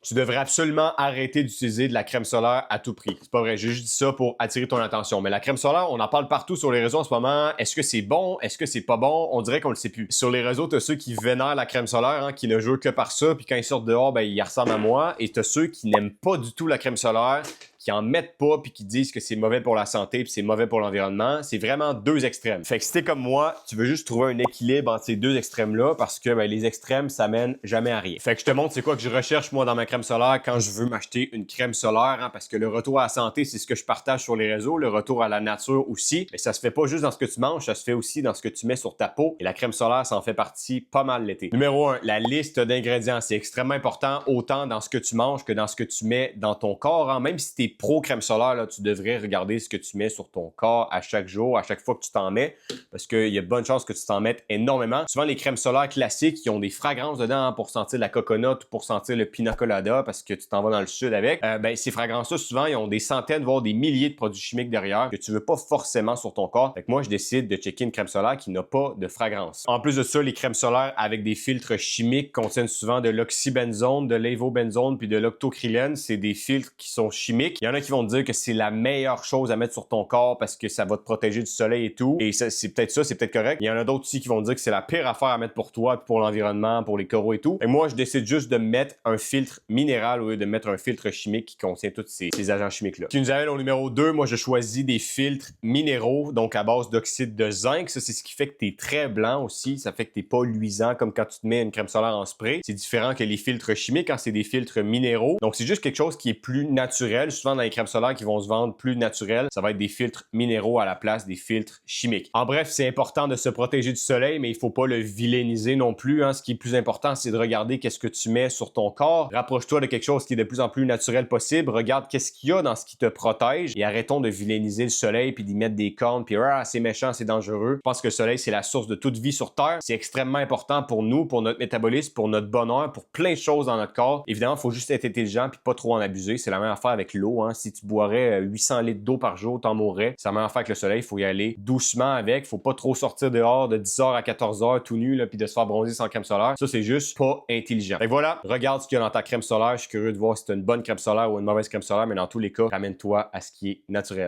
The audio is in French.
Tu devrais absolument arrêter d'utiliser de la crème solaire à tout prix. C'est pas vrai, j'ai juste dit ça pour attirer ton attention. Mais la crème solaire, on en parle partout sur les réseaux en ce moment. Est-ce que c'est bon? Est-ce que c'est pas bon? On dirait qu'on le sait plus. Sur les réseaux, t'as ceux qui vénèrent la crème solaire, qui ne jouent que par ça, puis quand ils sortent dehors, ben ils ressemblent à moi. Et t'as ceux qui n'aiment pas du tout la crème solaire, qui en mettent pas puis qui disent que c'est mauvais pour la santé puis c'est mauvais pour l'environnement. C'est vraiment deux extrêmes. Fait que si t'es comme moi, tu veux juste trouver un équilibre entre ces deux extrêmes-là parce que les extrêmes, ça mène jamais à rien. Fait que je te montre c'est quoi que je recherche moi dans ma crème solaire quand je veux m'acheter une crème solaire, parce que le retour à la santé, c'est ce que je partage sur les réseaux, le retour à la nature aussi. Mais ça se fait pas juste dans ce que tu manges, ça se fait aussi dans ce que tu mets sur ta peau. Et la crème solaire, ça en fait partie pas mal l'été. Numéro 1, la liste d'ingrédients. C'est extrêmement important autant dans ce que tu manges que dans ce que tu mets dans ton corps. Même si t'es pro crème solaire, là, tu devrais regarder ce que tu mets sur ton corps à chaque jour, à chaque fois que tu t'en mets, parce qu'il y a de bonnes chances que tu t'en mettes énormément. Souvent, les crèmes solaires classiques, ils ont des fragrances dedans pour sentir la coconut ou pour sentir le pina colada, parce que tu t'en vas dans le sud avec. Ces fragrances-là, souvent, ils ont des centaines, voire des milliers de produits chimiques derrière que tu veux pas forcément sur ton corps. Fait que moi, je décide de checker une crème solaire qui n'a pas de fragrance. En plus de ça, les crèmes solaires avec des filtres chimiques contiennent souvent de l'oxybenzone, de l'avobenzone puis de l'octocrylène. C'est des filtres qui sont chimiques. Il y en a qui vont te dire que c'est la meilleure chose à mettre sur ton corps parce que ça va te protéger du soleil et tout. Et c'est peut-être ça, c'est peut-être correct. Il y en a d'autres aussi qui vont te dire que c'est la pire affaire à mettre pour toi, puis pour l'environnement, pour les coraux et tout. Et moi, je décide juste de mettre un filtre minéral au lieu de mettre un filtre chimique qui contient tous ces agents chimiques-là. Qui nous amène au numéro 2, moi, je choisis des filtres minéraux, donc à base d'oxyde de zinc. Ça, c'est ce qui fait que tu es très blanc aussi. Ça fait que tu n'es pas luisant comme quand tu te mets une crème solaire en spray. C'est différent que les filtres chimiques quand c'est des filtres minéraux. Donc, c'est juste quelque chose qui est plus naturel. Souvent, dans les crèmes solaires qui vont se vendre plus naturelles, ça va être des filtres minéraux à la place des filtres chimiques. En bref, c'est important de se protéger du soleil, mais il faut pas le vilainiser non plus. Ce qui est plus important, c'est de regarder qu'est-ce que tu mets sur ton corps. Rapproche-toi de quelque chose qui est de plus en plus naturel possible. Regarde qu'est-ce qu'il y a dans ce qui te protège et arrêtons de vilainiser le soleil puis d'y mettre des cornes puis c'est méchant, c'est dangereux. Je pense que le soleil, c'est la source de toute vie sur Terre. C'est extrêmement important pour nous, pour notre métabolisme, pour notre bonheur, pour plein de choses dans notre corps. Évidemment, il faut juste être intelligent puis pas trop en abuser. C'est la même affaire avec l'eau. Si tu boirais 800 litres d'eau par jour, t'en mourrais. C'est la même affaire avec le soleil. Il faut y aller doucement avec. Faut pas trop sortir dehors de 10h à 14h tout nu puis de se faire bronzer sans crème solaire. Ça, c'est juste pas intelligent. Et voilà, regarde ce qu'il y a dans ta crème solaire. Je suis curieux de voir si c'est une bonne crème solaire ou une mauvaise crème solaire, mais dans tous les cas, ramène-toi à ce qui est naturel.